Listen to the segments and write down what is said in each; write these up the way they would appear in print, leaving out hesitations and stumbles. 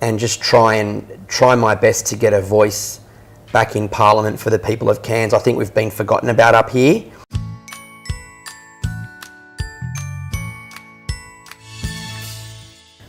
and just try my best to get a voice back in Parliament for the people of Cairns. I think we've been forgotten about up here.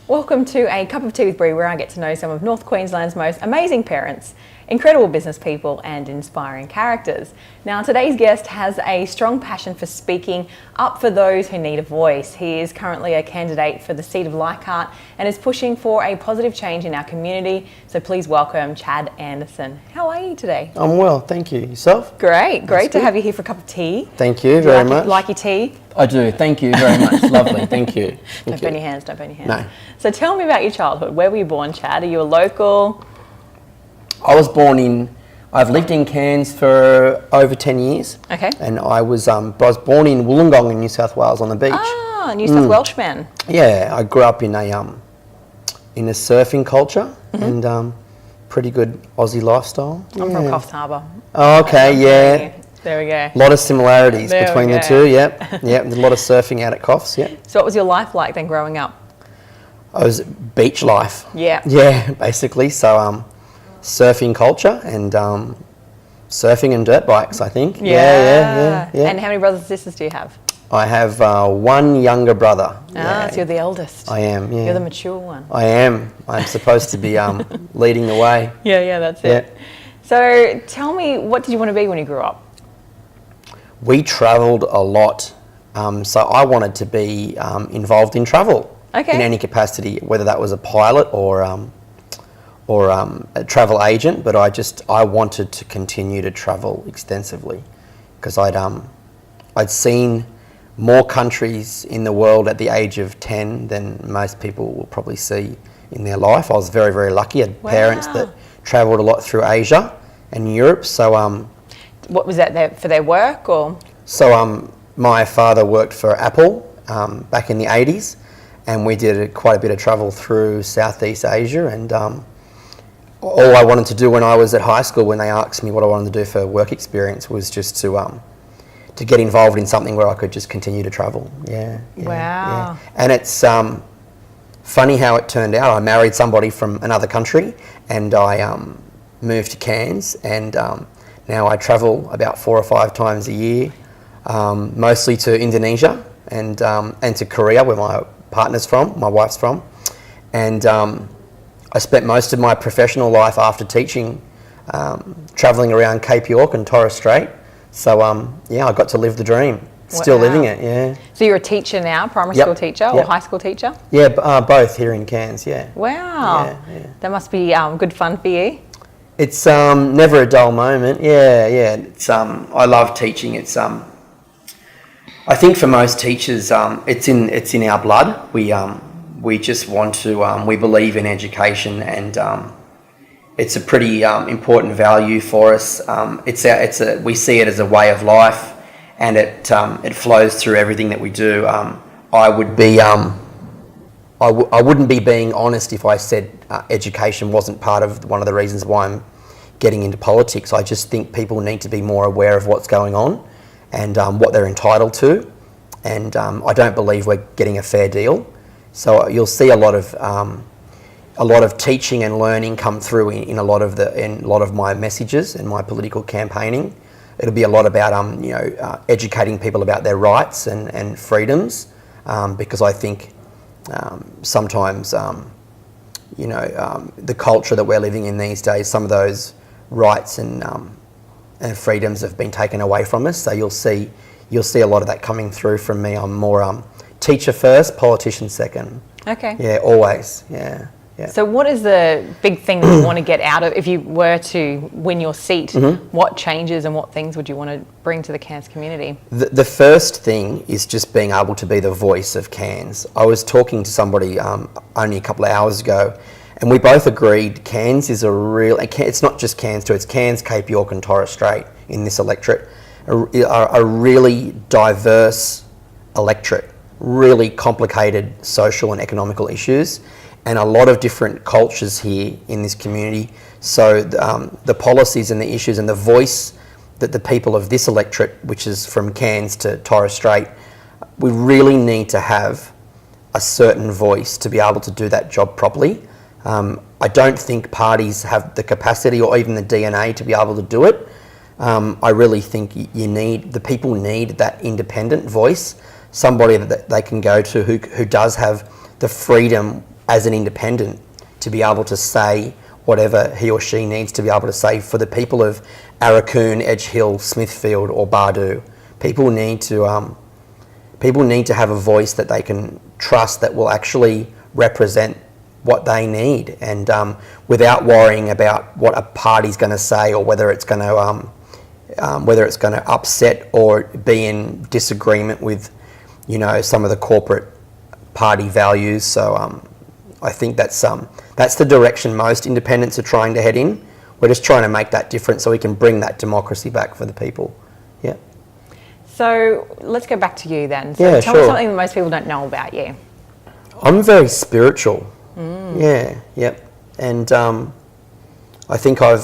Welcome to A Cup of Tea with Bree, where I get to know some of North Queensland's most amazing parents, incredible business people and inspiring characters. Now, today's guest has a strong passion for speaking up for those who need a voice. He is currently a candidate for the seat of Leichhardt and is pushing for a positive change in our community. So please welcome Chad Anderson. How are you today? I'm well, thank you. Yourself? Great to have you here for a cup of tea. Thank you very much. Like your tea? I do, thank you very much. Lovely, thank you. Don't burn your hands, don't burn your hands. No. So tell me about your childhood. Where were you born, Chad? Are you a local? I've lived in Cairns for over 10 years. Okay. And I was born in Wollongong in New South Wales on the beach. Ah, New South Welsh man. Yeah, I grew up in a surfing culture and pretty good Aussie lifestyle. I'm from Coffs Harbour. Oh, okay, yeah. There we go. A lot of similarities between the two, yep. There's a lot of surfing out at Coffs, yeah. So what was your life like then growing up? I was beach life. Yeah. Yeah, basically. So surfing culture and surfing and dirt bikes, I think. Yeah. And how many brothers and sisters do you have? I have one younger brother. So you're the eldest. I am, yeah. You're the mature one. I am. I'm supposed to be leading the way. Yeah, that's it. So tell me, what did you want to be when you grew up? We travelled a lot. So I wanted to be involved in travel in any capacity, whether that was a pilot or a travel agent, but I wanted to continue to travel extensively because I'd seen more countries in the world at the age of 10 than most people will probably see in their life. I was very, very lucky. I had parents that travelled a lot through Asia and Europe. So what was that for their work or? So my father worked for Apple back in the 80s, and we did quite a bit of travel through Southeast Asia, and all I wanted to do when I was at high school, when they asked me what I wanted to do for work experience, was just to get involved in something where I could just continue to travel. Wow. And it's funny how it turned out. I married somebody from another country, and I moved to Cairns, and now I travel about 4 or 5 times a year, mostly to Indonesia and to Korea, where my partner's from, my wife's from, and I spent most of my professional life after teaching travelling around Cape York and Torres Strait. So I got to live the dream. Still living it, yeah. So you're a teacher now, primary school teacher or high school teacher? Yeah, both here in Cairns, yeah. Wow. Yeah. That must be good fun for you. It's never a dull moment. Yeah. It's I love teaching. It's I think for most teachers, it's in our blood. We just want to. We believe in education, and it's a pretty important value for us. We see it as a way of life, and it flows through everything that we do. I wouldn't be being honest if I said education wasn't part of one of the reasons why I'm getting into politics. I just think people need to be more aware of what's going on and what they're entitled to. And I don't believe we're getting a fair deal. So you'll see a lot of teaching and learning come through in a lot of my messages and my political campaigning. It'll be a lot about educating people about their rights and freedoms, because I think sometimes the culture that we're living in these days, some of those rights and freedoms have been taken away from us. So you'll see a lot of that coming through from me. I'm more teacher first, politician second. Okay. Yeah, always. Yeah. So what is the big thing that you want to get out of, if you were to win your seat, what changes and what things would you want to bring to the Cairns community? The first thing is just being able to be the voice of Cairns. I was talking to somebody only a couple of hours ago, and we both agreed Cairns is it's not just Cairns too, it's Cairns, Cape York and Torres Strait in this electorate, a really diverse electorate, really complicated social and economical issues, and a lot of different cultures here in this community. So the policies and the issues and the voice that the people of this electorate, which is from Cairns to Torres Strait, we really need to have a certain voice to be able to do that job properly. I don't think parties have the capacity or even the DNA to be able to do it. I really think the people need that independent voice, somebody that they can go to who does have the freedom as an independent to be able to say whatever he or she needs to be able to say for the people of Arakoon, Edge Hill, Smithfield or Bardu. People need to have a voice that they can trust that will actually represent what they need, and without worrying about what a party's going to say or whether it's going to upset or be in disagreement with, some of the corporate party values. So I think that's the direction most independents are trying to head in. We're just trying to make that difference so we can bring that democracy back for the people. Yeah. So let's go back to you then. So Yeah, tell sure. me something that most people don't know about you. I'm very spiritual. Yeah, yep. And I think I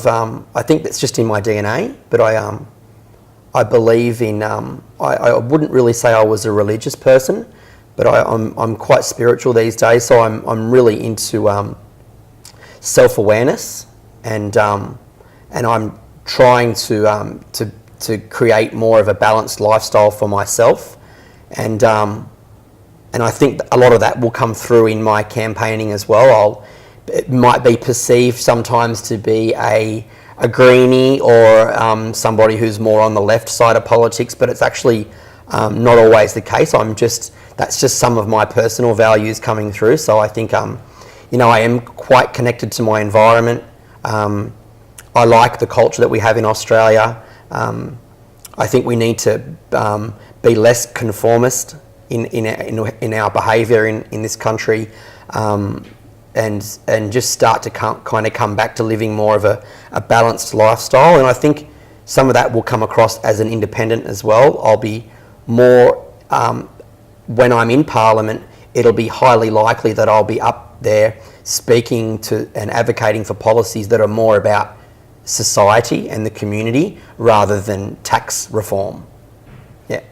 think that's just in my DNA. But I believe in. I wouldn't really say I was a religious person, but I'm quite spiritual these days. So I'm really into self-awareness, and I'm trying to create more of a balanced lifestyle for myself, and I think a lot of that will come through in my campaigning as well. It might be perceived sometimes to be a greenie or somebody who's more on the left side of politics, but it's actually not always the case. That's just some of my personal values coming through. So I think I am quite connected to my environment. I like the culture that we have in Australia. I think we need to be less conformist in our behaviour in this country, and just start to kind of come back to living more of a balanced lifestyle. And I think some of that will come across as an independent as well. I'll be more, when I'm in Parliament, it'll be highly likely that I'll be up there speaking to and advocating for policies that are more about society and the community rather than tax reform. Yeah.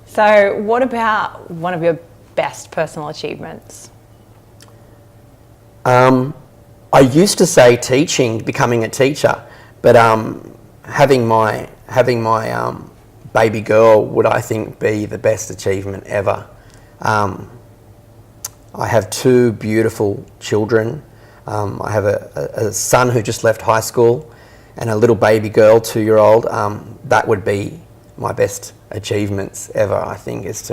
So what about one of your best personal achievements? I used to say becoming a teacher, but having my baby girl would, I think, be the best achievement ever. I have two beautiful children. I have a son who just left high school and a little baby girl, 2-year-old. That would be my best achievements ever, I think, is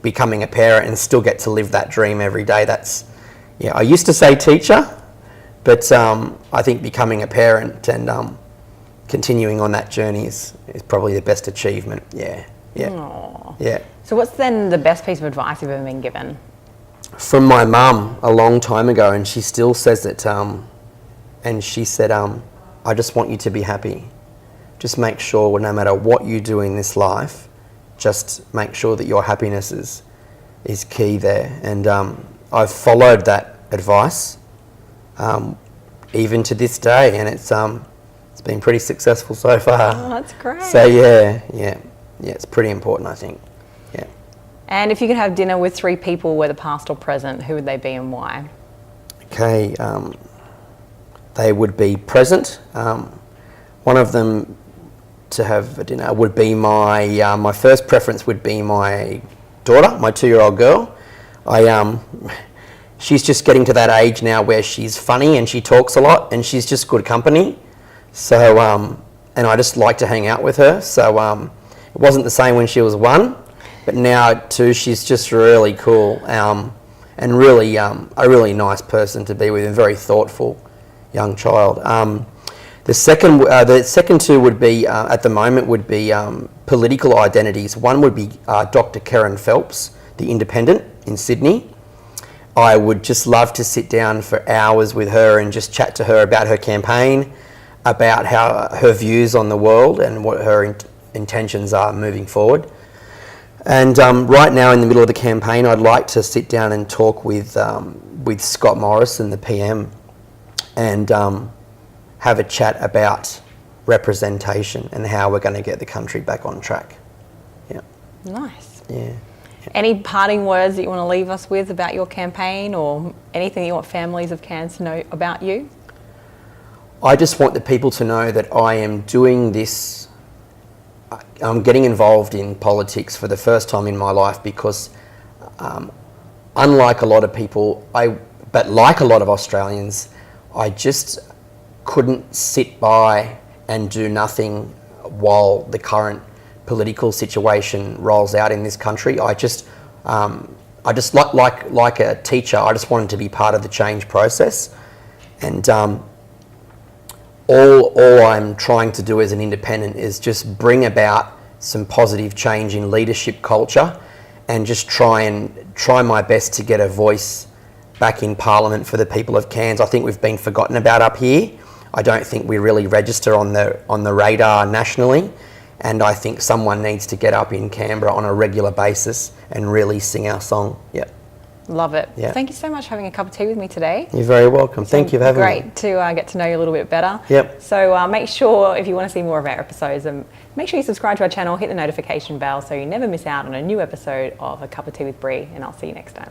becoming a parent and still get to live that dream every day. I used to say teacher, but I think becoming a parent and continuing on that journey is probably the best achievement. Yeah. Aww. Yeah. So what's then the best piece of advice you've ever been given? From my mum a long time ago, and she still says it, and she said, I just want you to be happy. Just make sure no matter what you do in this life, just make sure that your happiness is key there. And I've followed that advice even to this day, and it's been pretty successful so far. Oh, that's great. So yeah, it's pretty important, I think. Yeah. And if you could have dinner with 3 people, whether past or present, who would they be and why? Okay, they would be present. One of them to have a dinner would be my first preference would be my daughter, my 2-year-old girl. She's just getting to that age now where she's funny and she talks a lot and she's just good company. So and I just like to hang out with her. So it wasn't the same when she was 1, but now at 2 she's just really cool and really a really nice person to be with, and very thoughtful young child. The second 2 would be at the moment would be political identities. One would be Dr. Karen Phelps, the Independent in Sydney. I would just love to sit down for hours with her and just chat to her about her campaign, about how her views on the world and what her intentions are moving forward. And right now in the middle of the campaign, I'd like to sit down and talk with Scott Morrison, the PM, and have a chat about representation and how we're going to get the country back on track. Yeah. Nice. Yeah. Any parting words that you want to leave us with about your campaign, or anything you want families of Cairns to know about you? I just want the people to know that I am doing this. I'm getting involved in politics for the first time in my life because, unlike a lot of people, but like a lot of Australians, I just couldn't sit by and do nothing while the current political situation rolls out in this country. I just like a teacher, I just wanted to be part of the change process, and all I'm trying to do as an independent is just bring about some positive change in leadership culture, and just try my best to get a voice back in Parliament for the people of Cairns. I think we've been forgotten about up here. I don't think we really register on the radar nationally, and I think someone needs to get up in Canberra on a regular basis and really sing our song. Yep. Love it. Yeah. Thank you so much for having a cup of tea with me today. You're very welcome. Thank you for having me. Great to get to know you a little bit better. Yep. So make sure, if you want to see more of our episodes, make sure you subscribe to our channel, hit the notification bell so you never miss out on a new episode of A Cup of Tea with Bree, and I'll see you next time.